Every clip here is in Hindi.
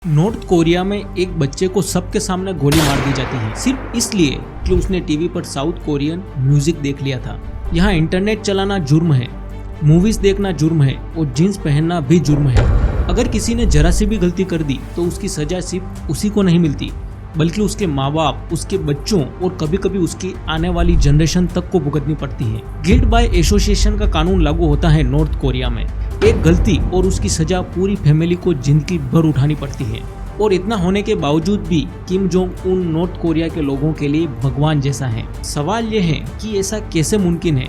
नॉर्थ कोरिया में एक बच्चे को सबके सामने गोली मार दी जाती है सिर्फ इसलिए कि उसने टीवी पर साउथ कोरियन म्यूजिक देख लिया था। यहाँ इंटरनेट चलाना जुर्म है, मूवीज देखना जुर्म है और जींस पहनना भी जुर्म है। अगर किसी ने जरा सी भी गलती कर दी तो उसकी सजा सिर्फ उसी को नहीं मिलती बल्कि उसके माँ बाप, उसके बच्चों और कभी कभी उसकी आने वाली जनरेशन तक को भुगतनी पड़ती है। गिल्ट बाय एसोसिएशन का कानून लागू होता है नॉर्थ कोरिया में। एक गलती और उसकी सजा पूरी फैमिली को जिंदगी भर उठानी पड़ती है। और इतना होने के बावजूद भी Kim Jong Un north Korea के लोगों के लिए भगवान जैसा है। सवाल यह है कि ऐसा कैसे मुमकिन है?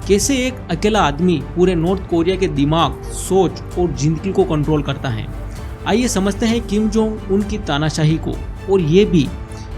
कैसे एक अकेला आदमी पूरे नॉर्थ कोरिया के दिमाग, सोच और जिंदगी को कंट्रोल करता है? आइए समझते हैं किम जोंग उनकी तानाशाही को और ये भी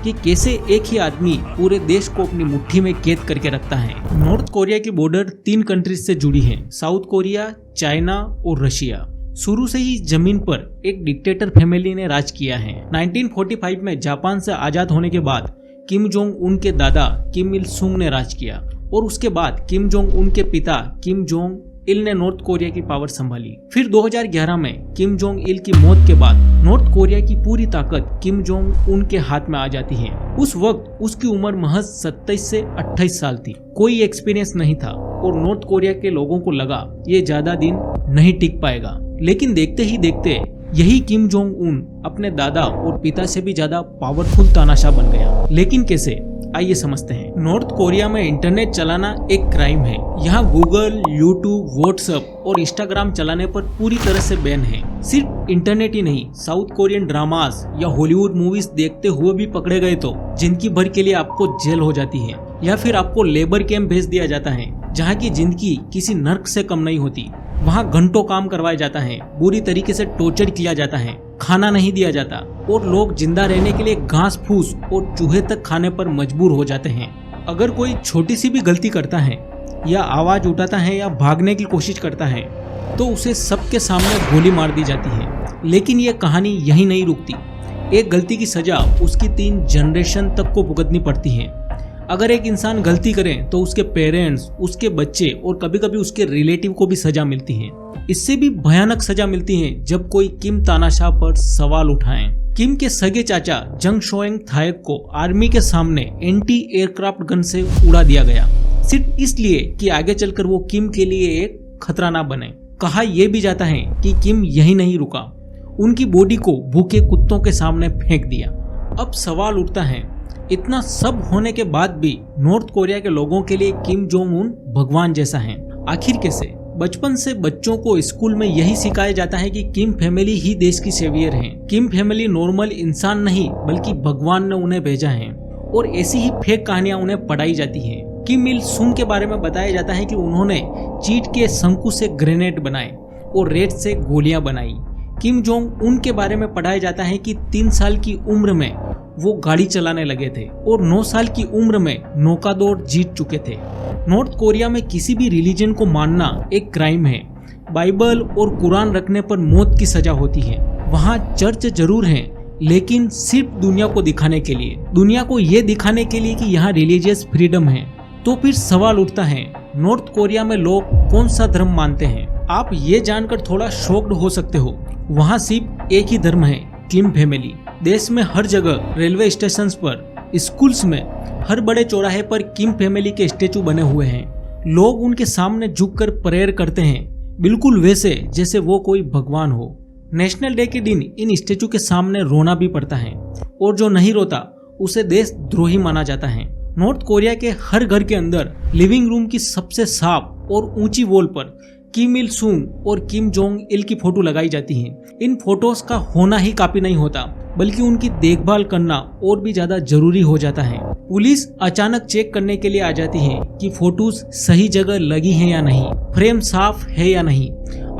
कि कैसे एक ही आदमी पूरे देश को अपनी मुट्ठी में कैद करके रखता है। नॉर्थ कोरिया की बॉर्डर 3 कंट्रीज से जुड़ी है, साउथ कोरिया, चाइना और रशिया। शुरू से ही जमीन पर एक डिक्टेटर फैमिली ने राज किया है। 1945 में जापान से आजाद होने के बाद किम जोंग उन के दादा किम इल सुंग ने राज किया और उसके बाद किम जोंग उन के पिता किम जोंग इल ने नॉर्थ कोरिया की पावर संभाली। फिर 2011 में किम जोंग इल की मौत के बाद नॉर्थ कोरिया की पूरी ताकत किम जोंग उन के हाथ में आ जाती है। उस वक्त उसकी उम्र महज 27 से 28 साल थी। कोई एक्सपीरियंस नहीं था और नॉर्थ कोरिया के लोगों को लगा ये ज्यादा दिन नहीं टिक पाएगा। लेकिन देखते ही देखते यही किम जोंग उन अपने दादा और पिता से भी ज्यादा पावरफुल तानाशाह बन गया। लेकिन कैसे? आइए समझते हैं। नॉर्थ कोरिया में इंटरनेट चलाना एक क्राइम है। यहाँ गूगल, यूट्यूब, व्हाट्सएप और इंस्टाग्राम चलाने पर पूरी तरह से बैन है। सिर्फ इंटरनेट ही नहीं, साउथ कोरियन ड्रामास या हॉलीवुड मूवीज देखते हुए भी पकड़े गए तो जिंदगी भर के लिए आपको जेल हो जाती है या फिर आपको लेबर कैंप भेज दिया जाता है जहाँ की जिंदगी किसी नर्क से कम नहीं होती। वहाँ घंटों काम करवाया जाता है, बुरी तरीके से टॉर्चर किया जाता है, खाना नहीं दिया जाता और लोग जिंदा रहने के लिए घास फूस और चूहे तक खाने पर मजबूर हो जाते हैं। अगर कोई छोटी सी भी गलती करता है या आवाज उठाता है या भागने की कोशिश करता है तो उसे सबके सामने गोली मार दी जाती है। लेकिन ये कहानी यही नहीं रुकती। एक गलती की सजा उसकी 3 जनरेशन तक को भुगतनी पड़ती है। अगर एक इंसान गलती करे तो उसके पेरेंट्स, उसके बच्चे और कभी कभी उसके रिलेटिव को भी सजा मिलती है। इससे भी भयानक सजा मिलती है जब कोई किम तानाशाह पर सवाल उठाए। किम के सगे चाचा जंग शोएंग थाएक को आर्मी के सामने एंटी एयरक्राफ्ट गन से उड़ा दिया गया, सिर्फ इसलिए कि आगे चलकर वो किम के लिए एक खतरा ना बने। कहा यह भी जाता है कि किम यही नहीं रुका, उनकी बॉडी को भूखे कुत्तों के सामने फेंक दिया। अब सवाल उठता है, इतना सब होने के बाद भी नॉर्थ कोरिया के लोगों के लिए किम जोंग उन भगवान जैसा है। आखिर कैसे? बचपन से बच्चों को स्कूल में यही सिखाया जाता है कि किम फैमिली ही देश की सेवियर है। किम फैमिली नॉर्मल इंसान नहीं बल्कि भगवान ने उन्हें भेजा है और ऐसी ही फेक कहानियां उन्हें पढ़ाई जाती हैं। किम इल सुंग के बारे में बताया जाता है कि उन्होंने चीट के शंकु से ग्रेनेड बनाए और रेत से गोलियां बनाई। किम जोंग उन के बारे में पढ़ाया जाता है कि 3 साल की उम्र में वो गाड़ी चलाने लगे थे और 9 साल की उम्र में नौकादौड़ जीत चुके थे। नॉर्थ कोरिया में किसी भी रिलीजन को मानना एक क्राइम है। बाइबल और कुरान रखने पर मौत की सजा होती है। वहाँ चर्च जरूर है लेकिन सिर्फ दुनिया को दिखाने के लिए, दुनिया को ये दिखाने के लिए कि यहाँ रिलीजियस फ्रीडम है। तो फिर सवाल उठता है, नॉर्थ कोरिया में लोग कौन सा धर्म मानते हैं? आप ये जानकर थोड़ा शॉक्ड हो सकते हो। वहाँ सिर्फ एक ही धर्म है, किम फैमिली। देश में हर जगह, रेलवे स्टेशन पर, स्कूल्स में, हर बड़े चौराहे पर किम फैमिली के स्टेचू बने हुए हैं। लोग उनके सामने झुककर प्रेयर करते हैं, बिल्कुल वैसे जैसे वो कोई भगवान हो। नेशनल डे के दिन इन स्टेचू के सामने रोना भी पड़ता है और जो नहीं रोता उसे देशद्रोही माना जाता है। नॉर्थ कोरिया के हर घर के अंदर लिविंग रूम की सबसे साफ और ऊंची वॉल पर किम इल सुंग और किम जोंग इल की फोटो लगाई जाती है। इन फोटोज का होना ही काफी नहीं होता बल्कि उनकी देखभाल करना और भी ज्यादा जरूरी हो जाता है। पुलिस अचानक चेक करने के लिए आ जाती है कि फोटोज सही जगह लगी हैं या नहीं, फ्रेम साफ है या नहीं।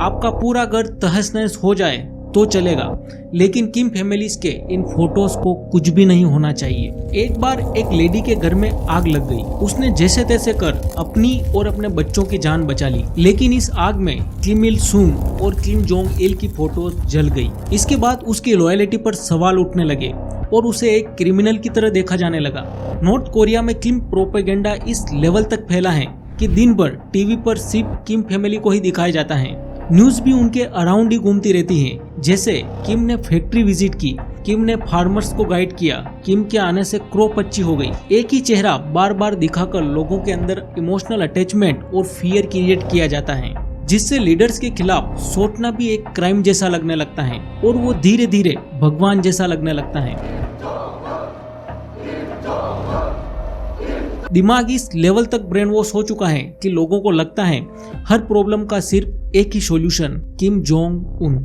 आपका पूरा घर तहस नहस हो जाए तो चलेगा लेकिन किम फैमिलीज के इन फोटोज को कुछ भी नहीं होना चाहिए। एक बार एक लेडी के घर में आग लग गई। उसने जैसे तैसे कर अपनी और अपने बच्चों की जान बचा ली, लेकिन इस आग में किम इल सुंग और किम जोंग इल की फोटोज जल गई। इसके बाद उसकी लॉयल्टी पर सवाल उठने लगे और उसे एक क्रिमिनल की तरह देखा जाने लगा। नॉर्थ कोरिया में किम प्रोपेगेंडा इस लेवल तक फैला है कि दिन भर टीवी पर सिर्फ किम फैमिली को ही दिखाया जाता है न्यूज भी उनके अराउंड ही घूमती रहती है, जैसे किम ने फैक्ट्री विजिट की, किम ने फार्मर्स को गाइड किया, किम के आने से क्रॉप अच्छी हो गई। एक ही चेहरा बार बार दिखाकर लोगों के अंदर इमोशनल अटैचमेंट और फियर क्रिएट किया जाता है, जिससे लीडर्स के खिलाफ सोचना भी एक क्राइम जैसा लगने लगता है और वो धीरे धीरे भगवान जैसा लगने लगता है। दिमाग इस लेवल तक ब्रेन वॉश हो चुका है कि लोगों को लगता है हर प्रॉब्लम का सिर्फ एक ही सॉल्यूशन, किम जोंग उन।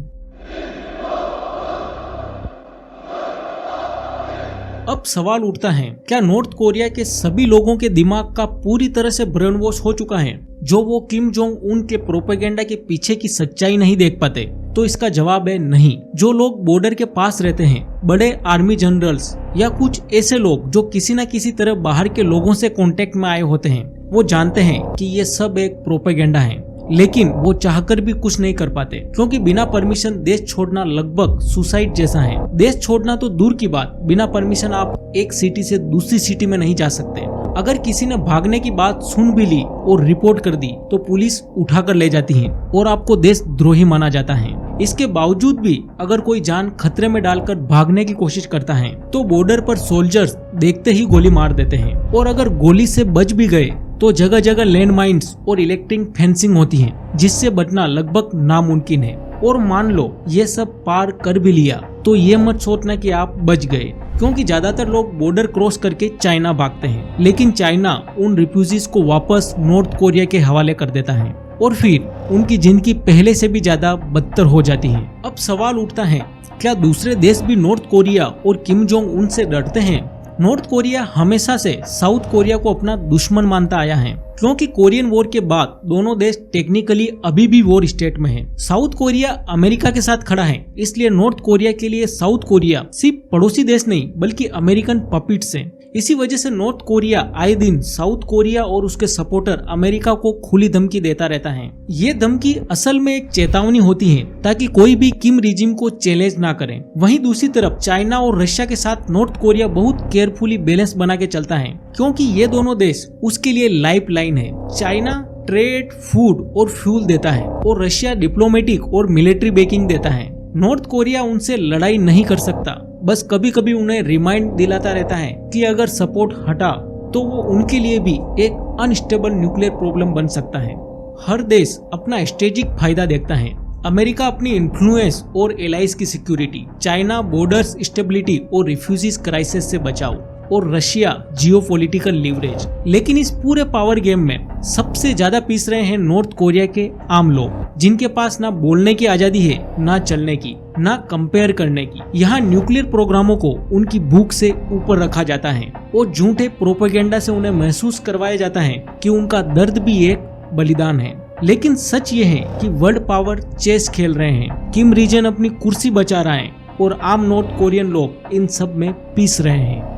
अब सवाल उठता है, क्या नॉर्थ कोरिया के सभी लोगों के दिमाग का पूरी तरह से ब्रेन वॉश हो चुका है, जो वो किम जोंग उन के प्रोपेगेंडा के पीछे की सच्चाई नहीं देख पाते? तो इसका जवाब है नहीं। जो लोग बॉर्डर के पास रहते हैं, बड़े आर्मी जनरल्स या कुछ ऐसे लोग जो किसी न किसी तरह बाहर के लोगों से कांटेक्ट में आए होते हैं, वो जानते हैं कि ये सब एक प्रोपेगेंडा है, लेकिन वो चाहकर भी कुछ नहीं कर पाते, क्योंकि बिना परमिशन देश छोड़ना लगभग सुसाइड जैसा है। देश छोड़ना तो दूर की बात, बिना परमिशन आप एक सिटी से दूसरी सिटी में नहीं जा सकते। अगर किसी ने भागने की बात सुन भी ली और रिपोर्ट कर दी तो पुलिस उठाकर ले जाती है और आपको देशद्रोही माना जाता है। इसके बावजूद भी अगर कोई जान खतरे में डालकर भागने की कोशिश करता है तो बॉर्डर पर सोल्जर्स देखते ही गोली मार देते हैं, और अगर गोली से बच भी गए तो जगह जगह लैंड माइन्स और इलेक्ट्रिक फेंसिंग होती है, जिससे बचना लगभग नामुमकिन है। और मान लो ये सब पार कर भी लिया तो ये मत सोचना कि आप बच गए, क्योंकि ज्यादातर लोग बॉर्डर क्रॉस करके चाइना भागते हैं, लेकिन चाइना उन रिफ्यूजीज को वापस नॉर्थ कोरिया के हवाले कर देता है और फिर उनकी जिंदगी पहले से भी ज्यादा बदतर हो जाती है। अब सवाल उठता है, क्या दूसरे देश भी नॉर्थ कोरिया और किम जोंग उन से डरते हैं? नॉर्थ कोरिया हमेशा से साउथ कोरिया को अपना दुश्मन मानता आया है, क्योंकि कोरियन वॉर के बाद दोनों देश टेक्निकली अभी भी वॉर स्टेट में हैं। साउथ कोरिया अमेरिका के साथ खड़ा है, इसलिए नॉर्थ कोरिया के लिए साउथ कोरिया सिर्फ पड़ोसी देश नहीं बल्कि अमेरिकन पपिट्स है। इसी वजह से नॉर्थ कोरिया आए दिन साउथ कोरिया और उसके सपोर्टर अमेरिका को खुली धमकी देता रहता है। ये धमकी असल में एक चेतावनी होती है ताकि कोई भी किम रिजिम को चैलेंज ना करे। वहीं दूसरी तरफ चाइना और रशिया के साथ नॉर्थ कोरिया बहुत केयरफुली बैलेंस बना के चलता है, क्योंकि ये दोनों देश उसके लिए लाइफ लाइन है। चाइना ट्रेड, फूड और फ्यूल देता है और रशिया डिप्लोमेटिक और मिलिट्री बैकिंग देता है। नॉर्थ कोरिया उनसे लड़ाई नहीं कर सकता, बस कभी कभी उन्हें रिमाइंड दिलाता रहता है कि अगर सपोर्ट हटा तो वो उनके लिए भी एक अनस्टेबल न्यूक्लियर प्रॉब्लम बन सकता है। हर देश अपना स्ट्रेटेजिक फायदा देखता है। अमेरिका अपनी इन्फ्लुएंस और एलाइज की सिक्योरिटी, चाइना बॉर्डर्स स्टेबिलिटी और रिफ्यूजीज क्राइसिस से बचाव, और रशिया जियोपॉलिटिकल लीवरेज। लेकिन इस पूरे पावर गेम में सबसे ज्यादा पीस रहे हैं नॉर्थ कोरिया के आम लोग, जिनके पास ना बोलने की आजादी है, ना चलने की, ना कंपेयर करने की। यहाँ न्यूक्लियर प्रोग्रामों को उनकी भूख से ऊपर रखा जाता है और झूठे प्रोपेगेंडा से उन्हें महसूस करवाया जाता है कि उनका दर्द भी एक बलिदान है। लेकिन सच ये है कि वर्ल्ड पावर चेस खेल रहे हैं, किम रीजन अपनी कुर्सी बचा रहा है और आम नॉर्थ कोरियन लोग इन सब में पीस रहे हैं।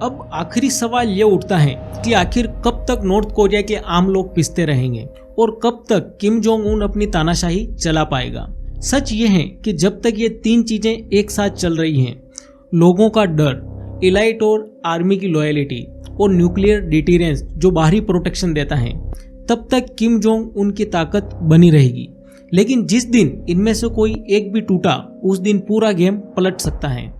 अब आखिरी सवाल ये उठता है कि आखिर कब तक नॉर्थ कोरिया के आम लोग पिसते रहेंगे और कब तक किम जोंग उन अपनी तानाशाही चला पाएगा। सच ये है कि जब तक ये तीन चीजें एक साथ चल रही हैं, लोगों का डर, एलाइट और आर्मी की लॉयलिटी और न्यूक्लियर डिटेरेंस जो बाहरी प्रोटेक्शन देता है, तब तक किम जोंग उनकी ताकत बनी रहेगी। लेकिन जिस दिन इनमें से कोई एक भी टूटा, उस दिन पूरा गेम पलट सकता है।